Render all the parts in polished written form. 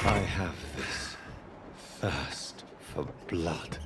I have this thirst for blood.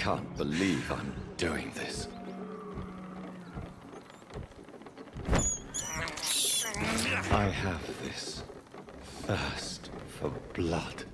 can't believe I'm doing this. I have this thirst for blood.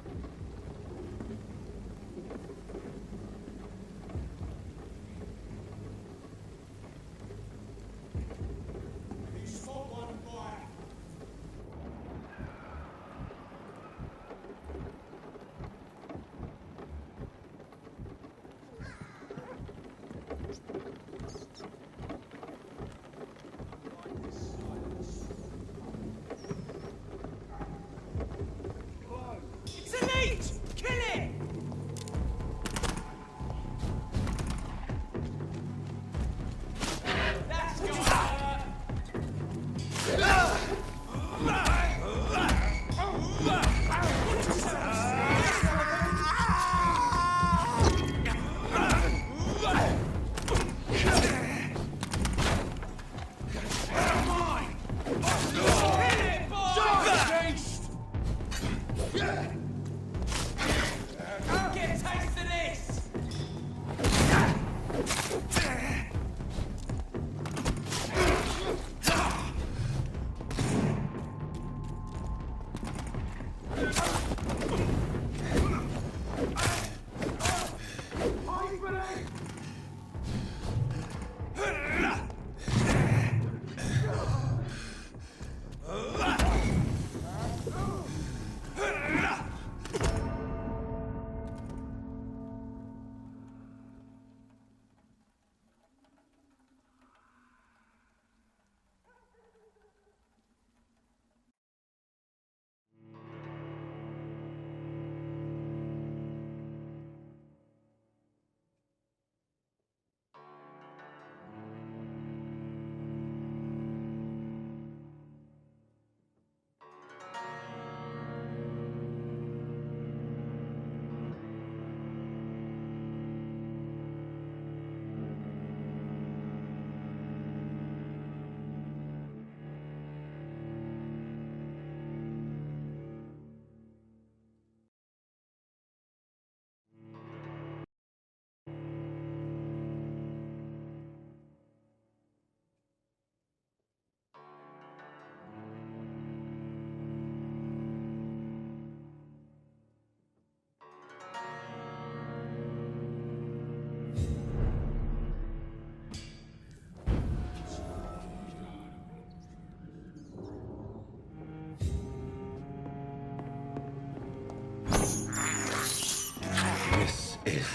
This is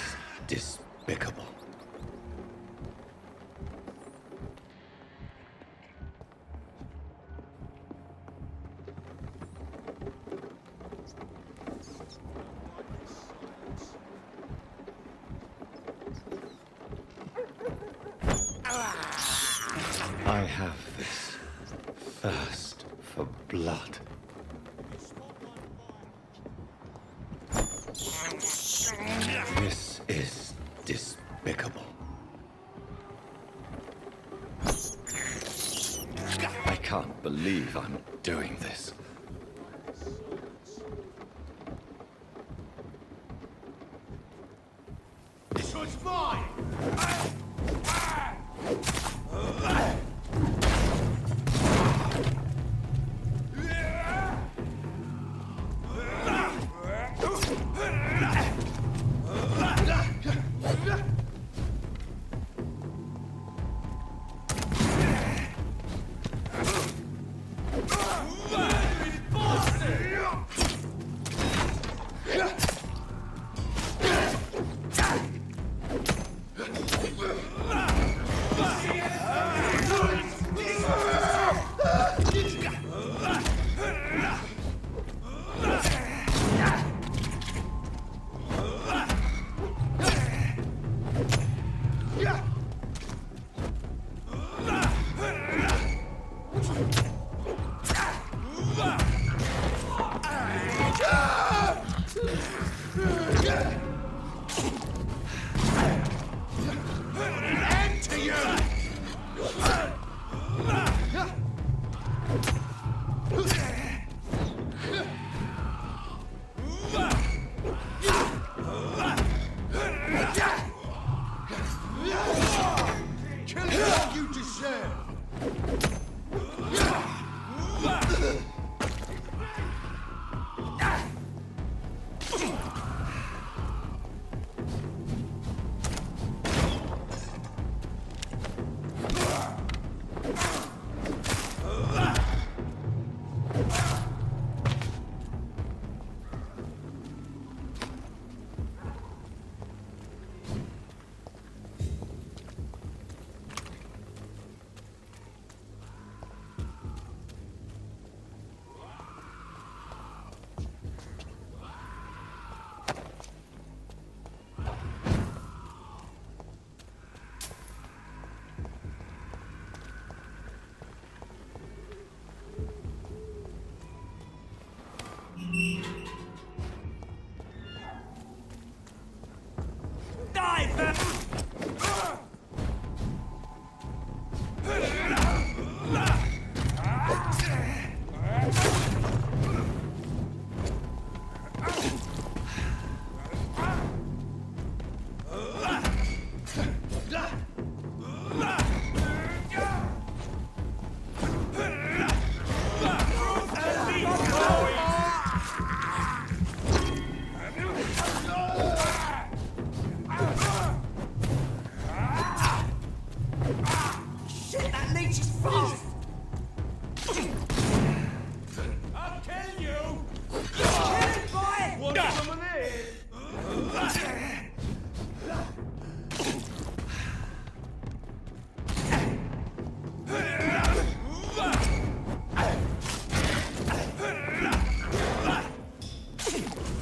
despicable. I have this thirst for blood. This is despicable. I can't believe I'm doing this. This one's mine!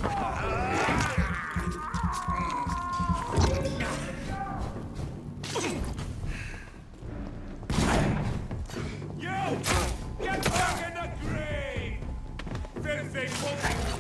You! Get back in the grave! Filthy fool!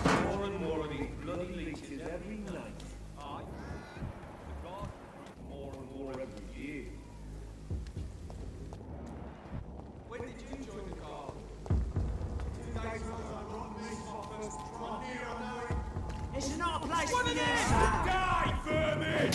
More and more of these bloody leeches every night. Aye. The guard more and more every year. When did you join the guard? 2 days ago, I brought me my first try. Here, I know it. It's not a place One for of you, these! sir. Die, vermin!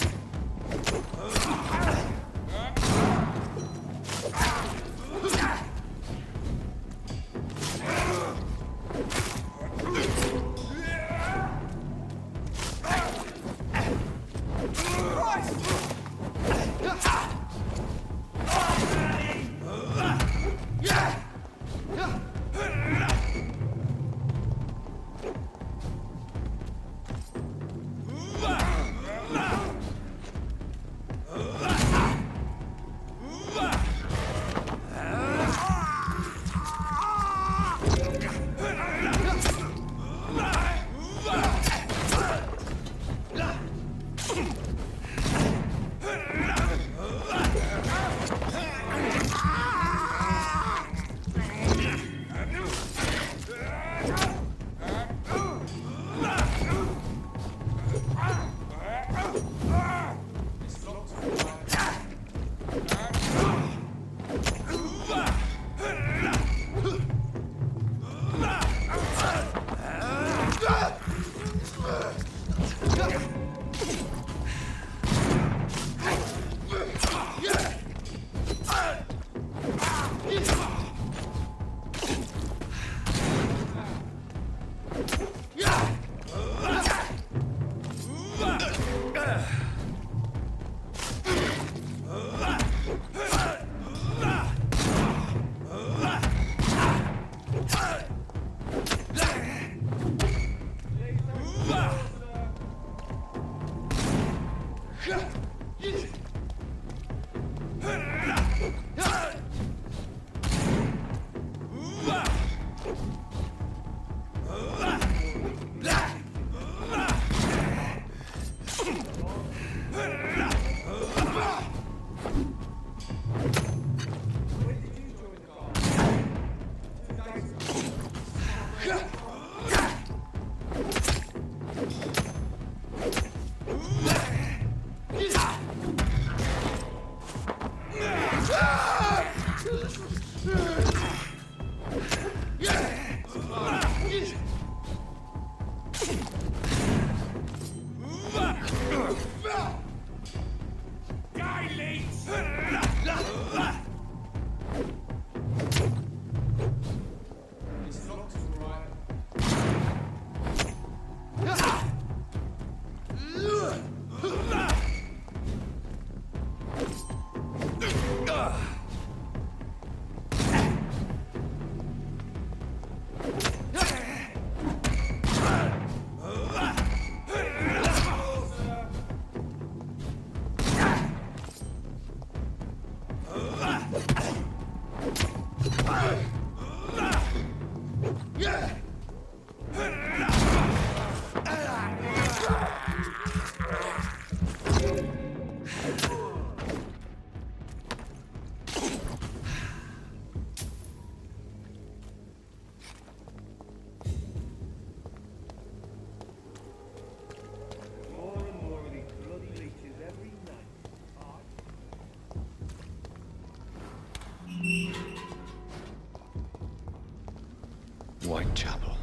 Whitechapel.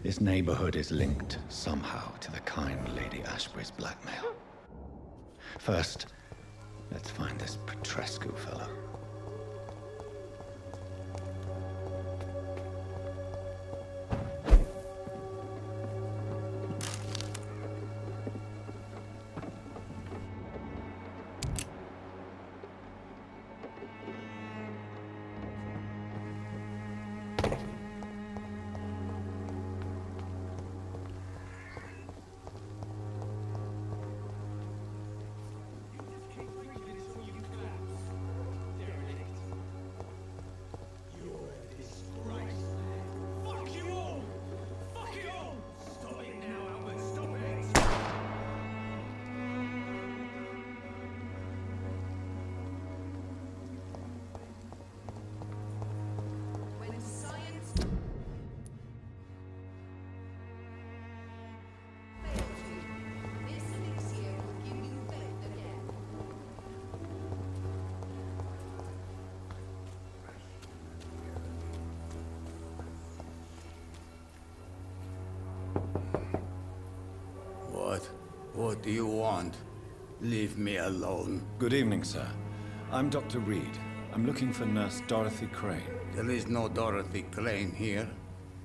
This neighborhood is linked somehow to the kind Lady Ashbury's blackmail. First, let's find this Petrescu fellow. What do you want? Leave me alone. Good evening, sir. I'm Dr. Reed. I'm looking for Nurse Dorothy Crane. There is no Dorothy Crane here.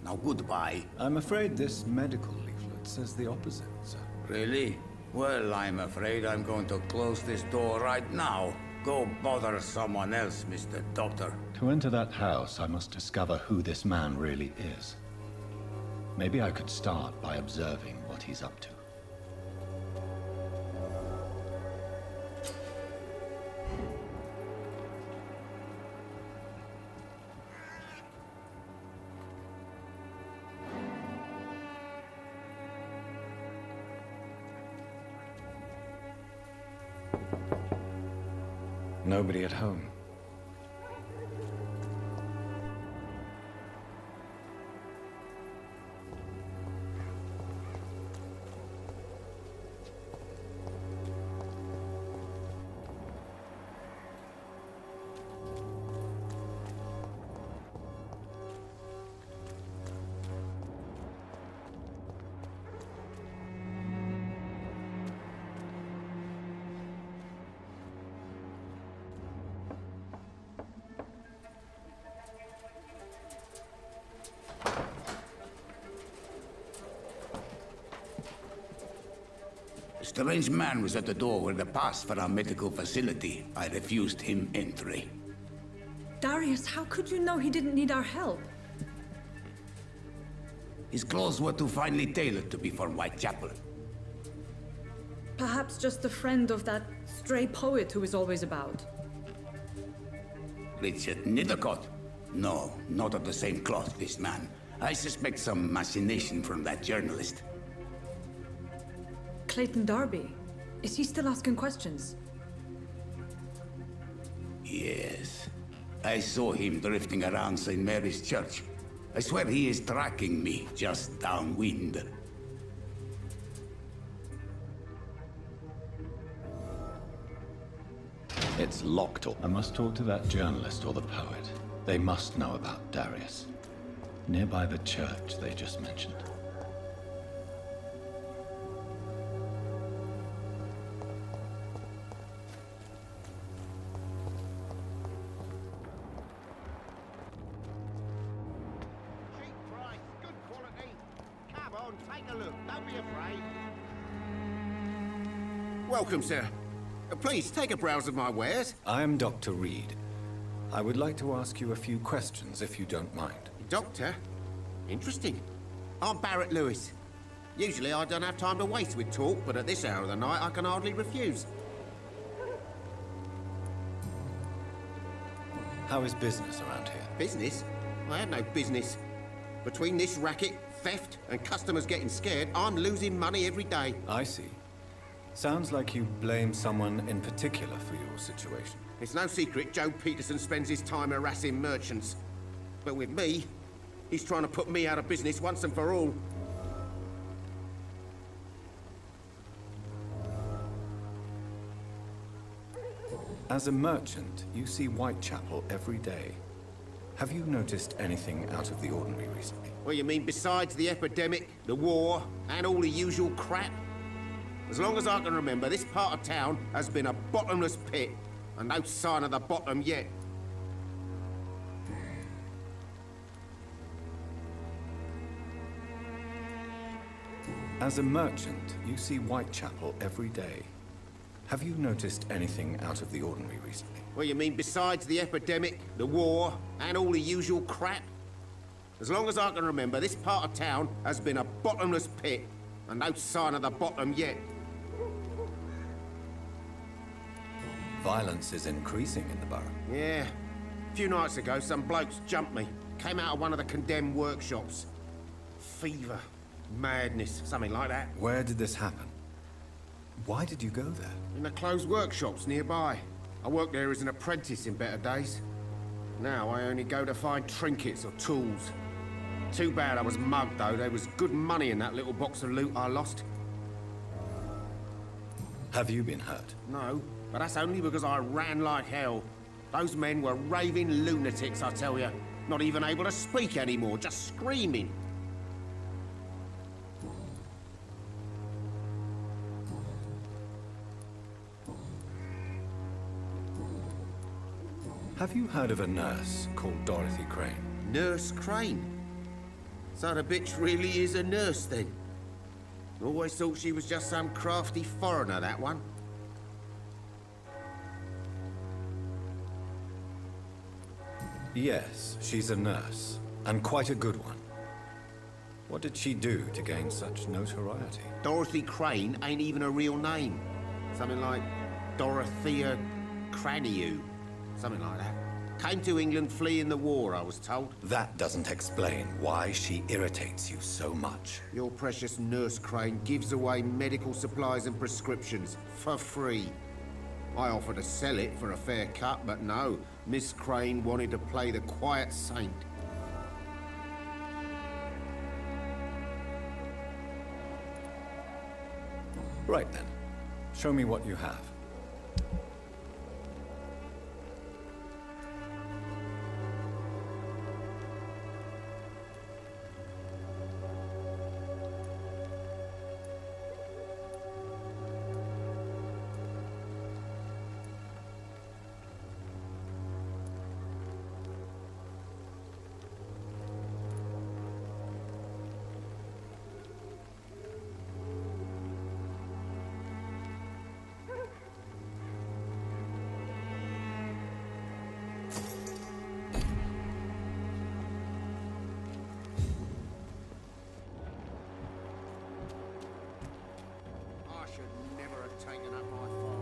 Now goodbye. I'm afraid this medical leaflet says the opposite, sir. Really? Well, I'm afraid I'm going to close this door right now. Go bother someone else, Mr. Doctor. To enter that house, I must discover who this man really is. Maybe I could start by observing what he's up to. Nobody at home. A strange man was at the door with a pass for our medical facility. I refused him entry. Darius, how could you know he didn't need our help? His clothes were too finely tailored to be for Whitechapel. Perhaps just a friend of that stray poet who is always about. Richard Nithercott? No, not of the same cloth, this man. I suspect some machination from that journalist. Clayton Darby. Is he still asking questions? Yes. I saw him drifting around St. Mary's Church. I swear he is tracking me, just downwind. It's locked up. I must talk to that journalist or the poet. They must know about Darius. Nearby the church they just mentioned. Cheap price, good quality. Come on, take a look. Don't be afraid. Welcome, sir. Please, take a browse of my wares. I am Dr. Reed. I would like to ask you a few questions, if you don't mind. Doctor? Interesting. I'm Barrett Lewis. Usually I don't have time to waste with talk, but at this hour of the night I can hardly refuse. How is business around here? Business? I have no business. Between this racket, theft, and customers getting scared, I'm losing money every day. I see. Sounds like you blame someone in particular for your situation. It's no secret Joe Peterson spends his time harassing merchants. But with me, he's trying to put me out of business once and for all. As a merchant, you see Whitechapel every day. Have you noticed anything out of the ordinary recently? Well, you mean besides the epidemic, the war, and all the usual crap? As long as I can remember, this part of town has been a bottomless pit, and no sign of the bottom yet. As a merchant, you see Whitechapel every day. Have you noticed anything out of the ordinary recently? Well, you mean besides the epidemic, the war, and all the usual crap? As long as I can remember, this part of town has been a bottomless pit, and no sign of the bottom yet. Violence is increasing in the borough. Yeah. A few nights ago, some blokes jumped me. Came out of one of the condemned workshops. Fever, madness, something like that. Where did this happen? Why did you go there? In the closed workshops nearby. I worked there as an apprentice in better days. Now I only go to find trinkets or tools. Too bad I was mugged, though. There was good money in that little box of loot I lost. Have you been hurt? No, but that's only because I ran like hell. Those men were raving lunatics, I tell you. Not even able to speak anymore, just screaming. Have you heard of a nurse called Dorothy Crane? Nurse Crane? So the bitch really is a nurse, then? Always thought she was just some crafty foreigner, that one. Yes, she's a nurse, and quite a good one. What did she do to gain such notoriety? Dorothy Crane ain't even a real name. Something like Dorothea Craniu. Something like that. Came to England fleeing the war, I was told. That doesn't explain why she irritates you so much. Your precious Nurse Crane gives away medical supplies and prescriptions for free. I offered to sell it for a fair cut, but no. Miss Crane wanted to play the quiet saint. Right then. Show me what you have.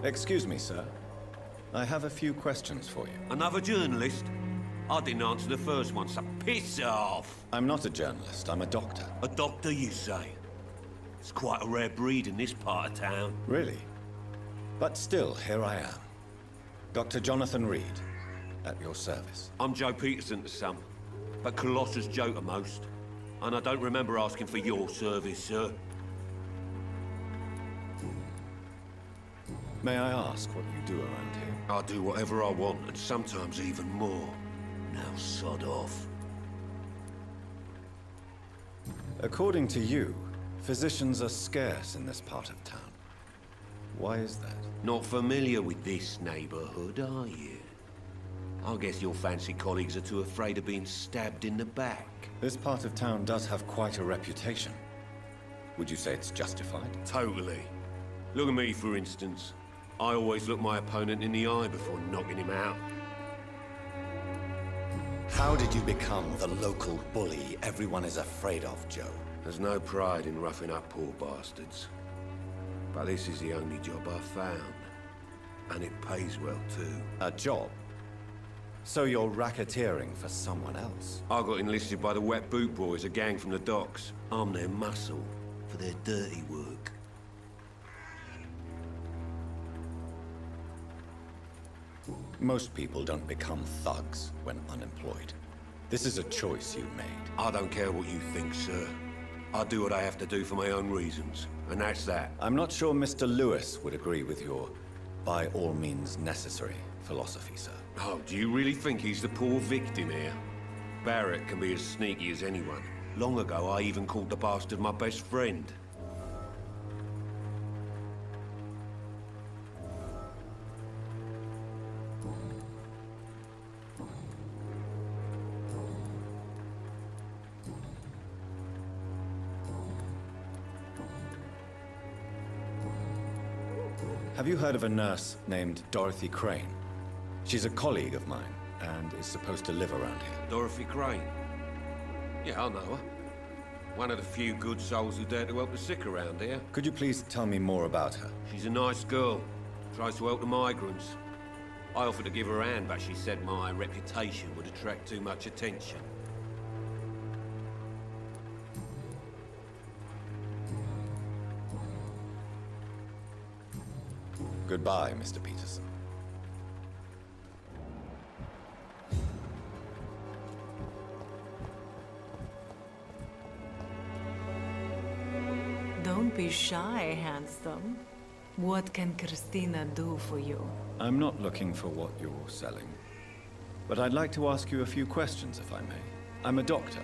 Excuse me, sir. I have a few questions for you. Another journalist? I didn't answer the first one, so piss off! I'm not a journalist, I'm a doctor. A doctor, you say? It's quite a rare breed in this part of town. Really? But still, here I am. Dr. Jonathan Reed, at your service. I'm Joe Peterson to some, but Colossus Joe to most. And I don't remember asking for your service, sir. May I ask what you do around here? I do whatever I want, and sometimes even more. Now sod off. According to you, physicians are scarce in this part of town. Why is that? Not familiar with this neighborhood, are you? I guess your fancy colleagues are too afraid of being stabbed in the back. This part of town does have quite a reputation. Would you say it's justified? Totally. Look at me, for instance. I always look my opponent in the eye before knocking him out. How did you become the local bully everyone is afraid of, Joe? There's no pride in roughing up poor bastards. But this is the only job I've found. And it pays well, too. A job? So you're racketeering for someone else? I got enlisted by the Wet Boot Boys, a gang from the docks. I'm their muscle for their dirty work. Most people don't become thugs when unemployed. This is a choice you made. I don't care what you think, sir. I do what I have to do for my own reasons, and that's that. I'm not sure Mr. Lewis would agree with your by all means necessary philosophy, sir. Oh, do you really think he's the poor victim here? Barrett can be as sneaky as anyone. Long ago, I even called the bastard my best friend. Have you heard of a nurse named Dorothy Crane? She's a colleague of mine, and is supposed to live around here. Dorothy Crane? Yeah, I know her. One of the few good souls who dare to help the sick around here. Could you please tell me more about her? She's a nice girl. Tries to help the migrants. I offered to give her a hand, but she said my reputation would attract too much attention. Goodbye, Mr. Peterson. Don't be shy, handsome. What can Christina do for you? I'm not looking for what you're selling. But I'd like to ask you a few questions, if I may. I'm a doctor.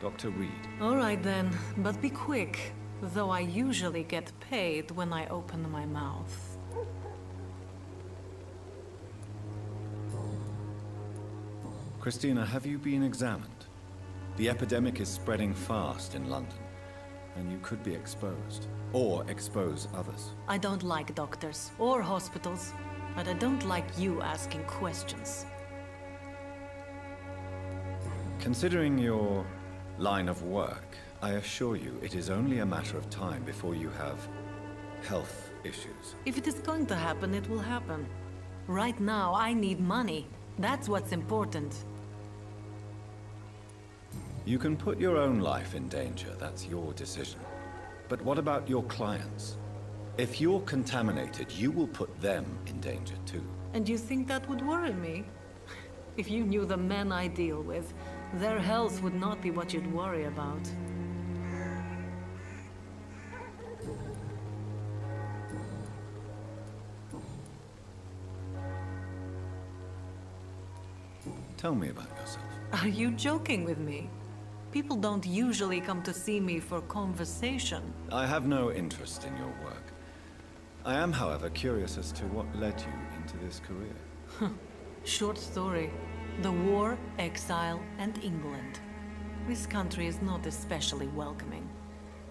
Dr. Reed. All right then, but be quick. Though I usually get paid when I open my mouth. Christina, have you been examined? The epidemic is spreading fast in London, and you could be exposed, or expose others. I don't like doctors or hospitals, but I don't like you asking questions. Considering your line of work, I assure you it is only a matter of time before you have health issues. If it is going to happen, it will happen. Right now, I need money. That's what's important. You can put your own life in danger, that's your decision. But what about your clients? If you're contaminated, you will put them in danger too. And you think that would worry me? If you knew the men I deal with, their health would not be what you'd worry about. Tell me about yourself. Are you joking with me? People don't usually come to see me for conversation. I have no interest in your work. I am, however, curious as to what led you into this career. Short story. The war, exile, and England. This country is not especially welcoming.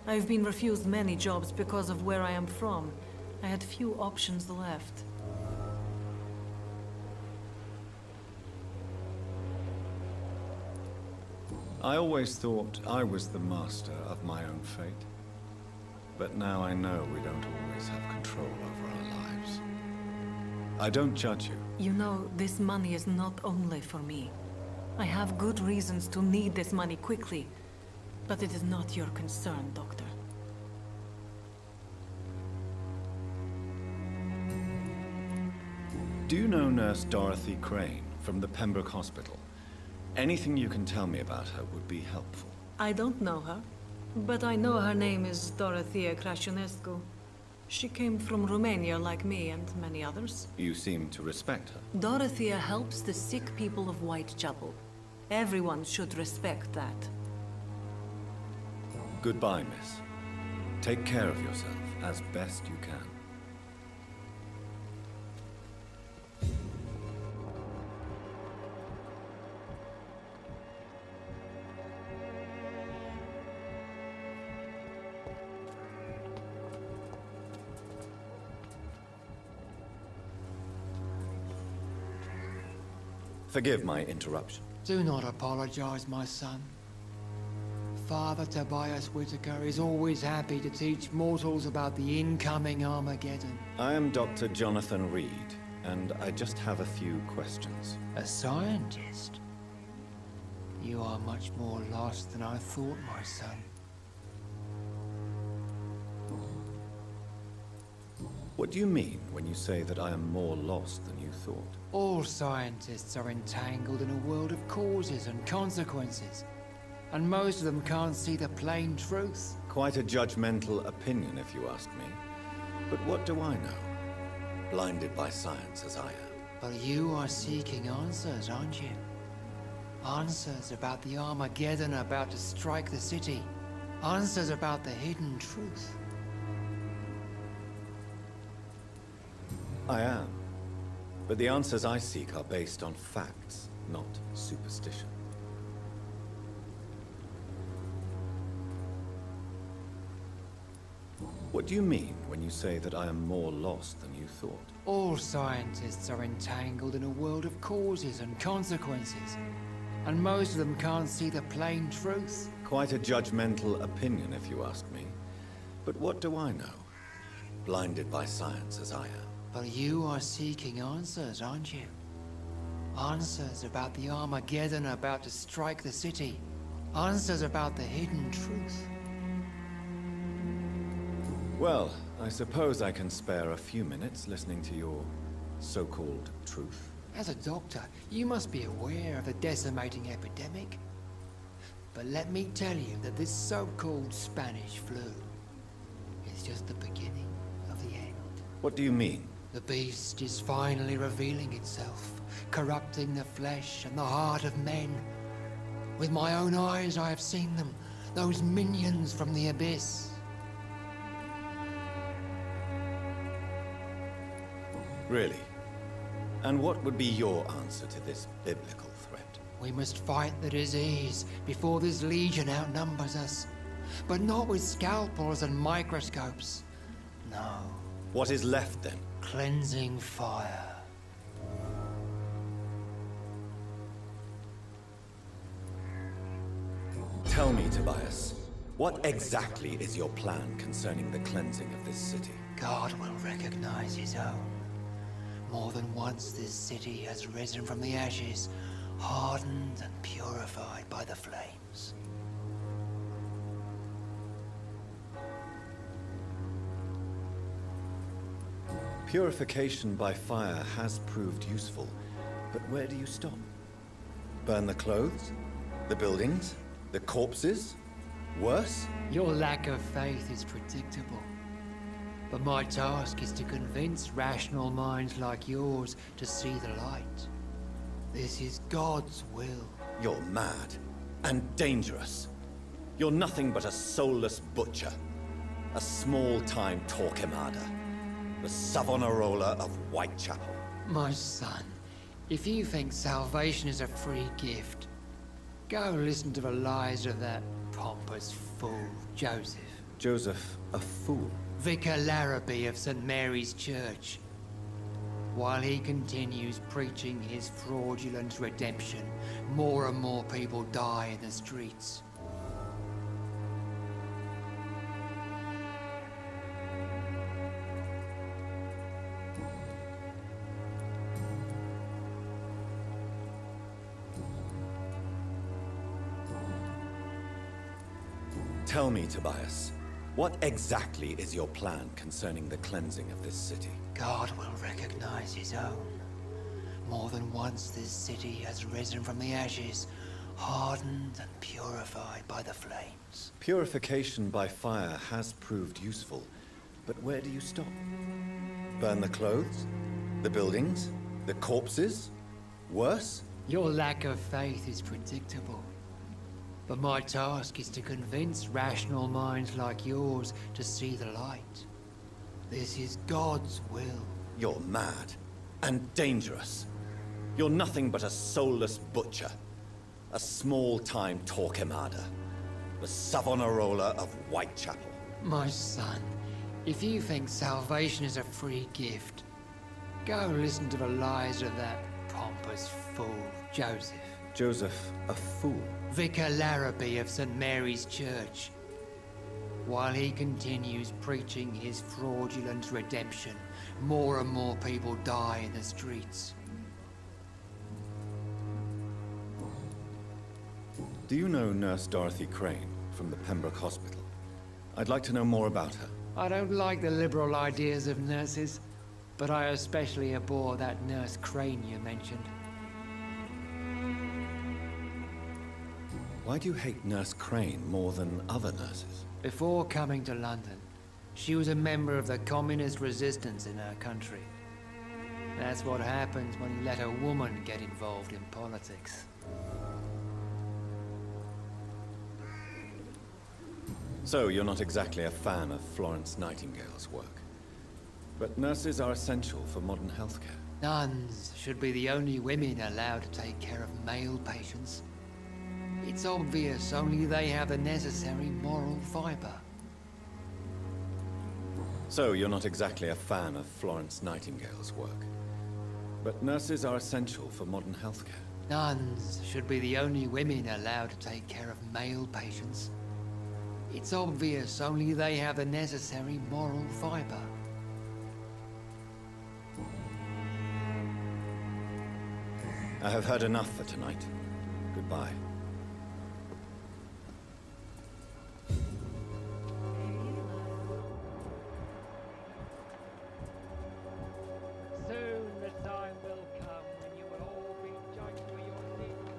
I've been refused many jobs because of where I am from. I had few options left. I always thought I was the master of my own fate. But now I know we don't always have control over our lives. I don't judge you. You know, this money is not only for me. I have good reasons to need this money quickly, but it is not your concern, Doctor. Do you know Nurse Dorothy Crane from the Pembroke Hospital? Anything you can tell me about her would be helpful. I don't know her, but I know her name is Dorothea Crăciunescu. She came from Romania like me and many others. You seem to respect her. Dorothea helps the sick people of Whitechapel. Everyone should respect that. Goodbye, miss. Take care of yourself as best you can. Forgive my interruption. Do not apologize, my son. Father Tobias Whitaker is always happy to teach mortals about the incoming Armageddon. I am Dr. Jonathan Reed, and I just have a few questions. A scientist? You are much more lost than I thought, my son. What do you mean when you say that I am more lost than you thought? All scientists are entangled in a world of causes and consequences, and most of them can't see the plain truth. Quite a judgmental opinion, if you ask me. But what do I know? Blinded by science as I am. But you are seeking answers, aren't you? Answers about the Armageddon about to strike the city. Answers about the hidden truth. I am. But the answers I seek are based on facts, not superstition. What do you mean when you say that I am more lost than you thought? All scientists are entangled in a world of causes and consequences, and most of them can't see the plain truth. Quite a judgmental opinion, if you ask me. But what do I know? Blinded by science as I am. But you are seeking answers, aren't you? Answers about the Armageddon about to strike the city. Answers about the hidden truth. Well, I suppose I can spare a few minutes listening to your so-called truth. As a doctor, you must be aware of the decimating epidemic. But let me tell you that this so-called Spanish flu is just the beginning of the end. What do you mean? The beast is finally revealing itself, corrupting the flesh and the heart of men. With my own eyes I have seen them, those minions from the abyss. Really? And what would be your answer to this biblical threat? We must fight the disease before this legion outnumbers us. But not with scalpels and microscopes. No. What is left then? Cleansing fire. Tell me, Tobias, what exactly is your plan concerning the cleansing of this city? God will recognize his own. More than once this city has risen from the ashes, hardened and purified by the flames. Purification by fire has proved useful, but where do you stop? Burn the clothes? The buildings? The corpses? Worse? Your lack of faith is predictable. But my task is to convince rational minds like yours to see the light. This is God's will. You're mad and dangerous. You're nothing but a soulless butcher. A small-time Torquemada. The Savonarola of Whitechapel. My son, if you think salvation is a free gift, go listen to the lies of that pompous fool, Joseph. Joseph, a fool? Vicar Larrabee of St. Mary's Church. While he continues preaching his fraudulent redemption, more and more people die in the streets. Tell me, Tobias, what exactly is your plan concerning the cleansing of this city? God will recognize his own. More than once this city has risen from the ashes, hardened and purified by the flames. Purification by fire has proved useful, but where do you stop? Burn the clothes? The buildings? The corpses? Worse? Your lack of faith is predictable. But my task is to convince rational minds like yours to see the light. This is God's will. You're mad and dangerous. You're nothing but a soulless butcher. A small-time Torquemada. The Savonarola of Whitechapel. My son, if you think salvation is a free gift, go listen to the lies of that pompous fool, Joseph. Joseph, a fool? Vicar Larrabee of St. Mary's Church. While he continues preaching his fraudulent redemption, more and more people die in the streets. Do you know Nurse Dorothy Crane from the Pembroke Hospital? I'd like to know more about her. I don't like the liberal ideas of nurses, but I especially abhor that Nurse Crane you mentioned. Why do you hate Nurse Crane more than other nurses? Before coming to London, she was a member of the communist resistance in her country. That's what happens when you let a woman get involved in politics. So, you're not exactly a fan of Florence Nightingale's work. But nurses are essential for modern healthcare. Nuns should be the only women allowed to take care of male patients. It's obvious only they have the necessary moral fiber. So, you're not exactly a fan of Florence Nightingale's work. But nurses are essential for modern healthcare. Nuns should be the only women allowed to take care of male patients. It's obvious only they have the necessary moral fiber. I have heard enough for tonight. Goodbye. Soon the time will come when you will all be judged for your sins.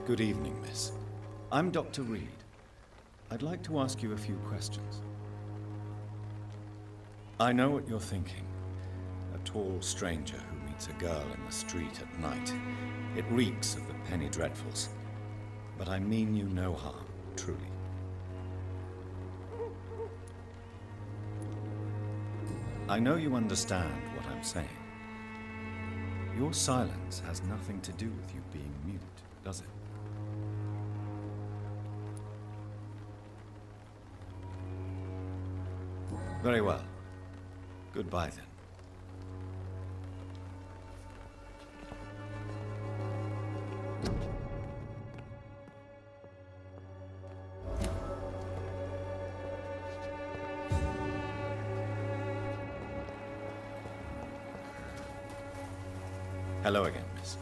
Good evening, miss. I'm Dr. Reed. I'd like to ask you a few questions. I know what you're thinking. A tall stranger who meets a girl in the street at night. It reeks of the penny dreadfuls. But I mean you no harm, truly. I know you understand what I'm saying. Your silence has nothing to do with you being mute, does it? Very well. Goodbye then. Hello again, miss.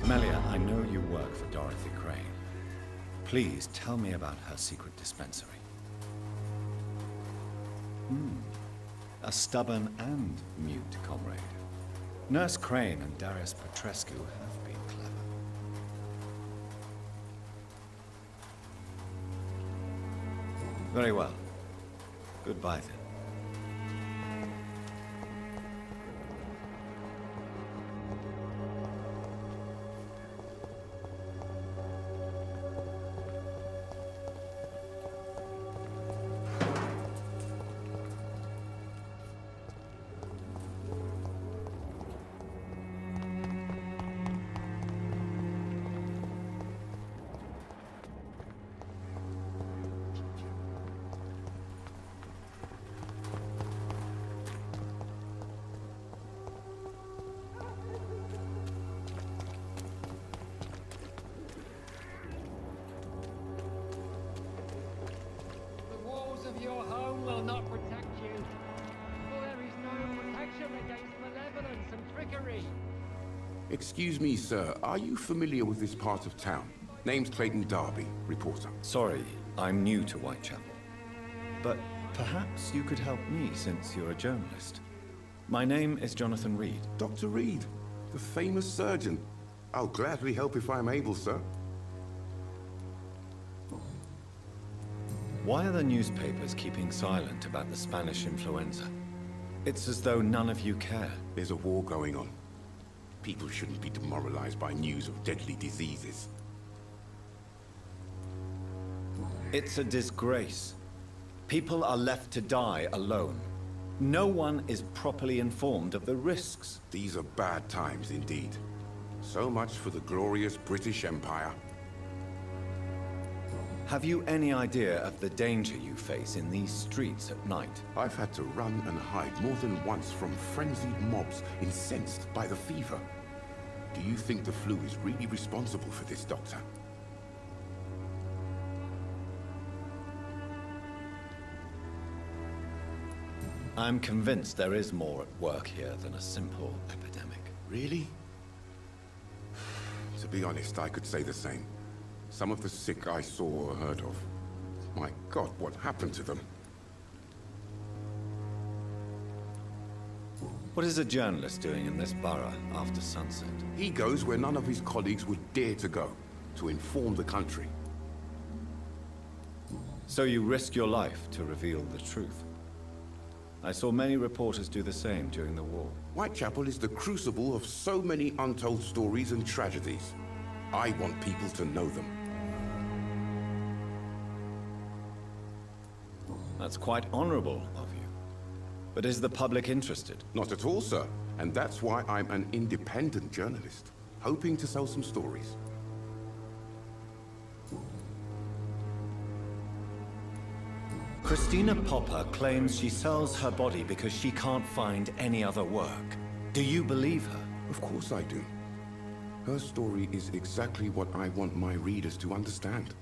Melia, I know you work for Dorothy Crane. Please tell me about her secret dispensary. A stubborn and mute comrade. Nurse Crane and Darius Petrescu have been clever. Very well. Goodbye then. The walls of your home will not protect you, for there is no protection against malevolence and trickery. Excuse me, sir. Are you familiar with this part of town? Name's Clayton Darby, reporter. Sorry, I'm new to Whitechapel. But perhaps you could help me since you're a journalist. My name is Jonathan Reed. Dr. Reed, the famous surgeon. I'll gladly help if I'm able, sir. Why are the newspapers keeping silent about the Spanish influenza? It's as though none of you care. There's a war going on. People shouldn't be demoralized by news of deadly diseases. It's a disgrace. People are left to die alone. No one is properly informed of the risks. These are bad times indeed. So much for the glorious British Empire. Have you any idea of the danger you face in these streets at night? I've had to run and hide more than once from frenzied mobs incensed by the fever. Do you think the flu is really responsible for this, Doctor? I'm convinced there is more at work here than a simple epidemic. Really? To be honest, I could say the same. Some of the sick I saw or heard of. My God, what happened to them? What is a journalist doing in this borough after sunset? He goes where none of his colleagues would dare to go, to inform the country. So you risk your life to reveal the truth. I saw many reporters do the same during the war. Whitechapel is the crucible of so many untold stories and tragedies. I want people to know them. That's quite honorable of you. But is the public interested? Not at all, sir. And that's why I'm an independent journalist, hoping to sell some stories. Christina Popper claims she sells her body because she can't find any other work. Do you believe her? Of course I do. Her story is exactly what I want my readers to understand.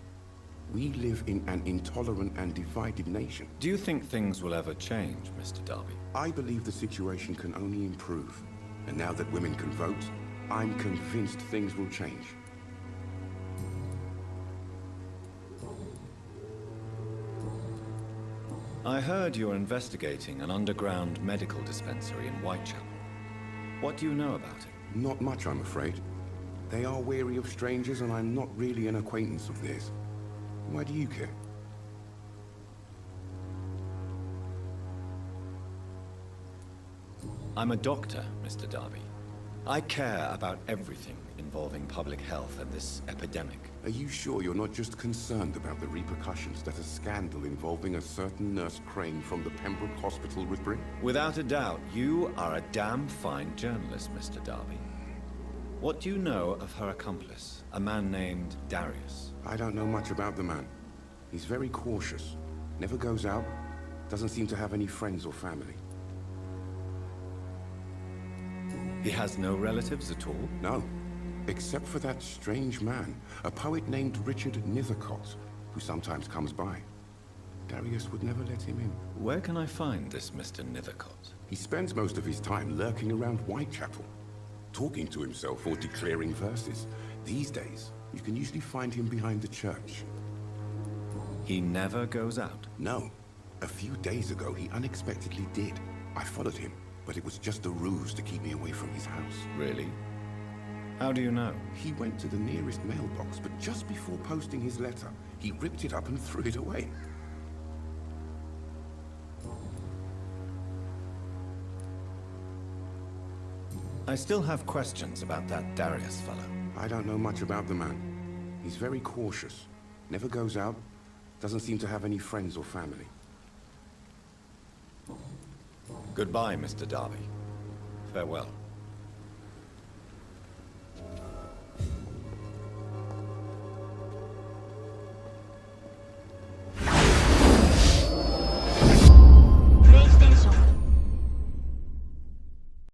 We live in an intolerant and divided nation. Do you think things will ever change, Mr. Darby? I believe the situation can only improve. And now that women can vote, I'm convinced things will change. I heard you're investigating an underground medical dispensary in Whitechapel. What do you know about it? Not much, I'm afraid. They are wary of strangers, and I'm not really an acquaintance of theirs. Why do you care? I'm a doctor, Mr. Darby. I care about everything involving public health and this epidemic. Are you sure you're not just concerned about the repercussions that a scandal involving a certain Nurse Crane from the Pembroke Hospital would bring? Without a doubt, you are a damn fine journalist, Mr. Darby. What do you know of her accomplice, a man named Darius? I don't know much about the man. He's very cautious, never goes out, doesn't seem to have any friends or family. He has no relatives at all? No, except for that strange man, a poet named Richard Nithercott, who sometimes comes by. Darius would never let him in. Where can I find this Mr. Nithercott? He spends most of his time lurking around Whitechapel, talking to himself or declaring verses. These days, you can usually find him behind the church. He never goes out? No. A few days ago, he unexpectedly did. I followed him, but it was just a ruse to keep me away from his house. Really? How do you know? He went to the nearest mailbox, but just before posting his letter, he ripped it up and threw it away. I still have questions about that Darius fellow. I don't know much about the man. He's very cautious, never goes out, doesn't seem to have any friends or family. Goodbye, Mr. Darby. Farewell.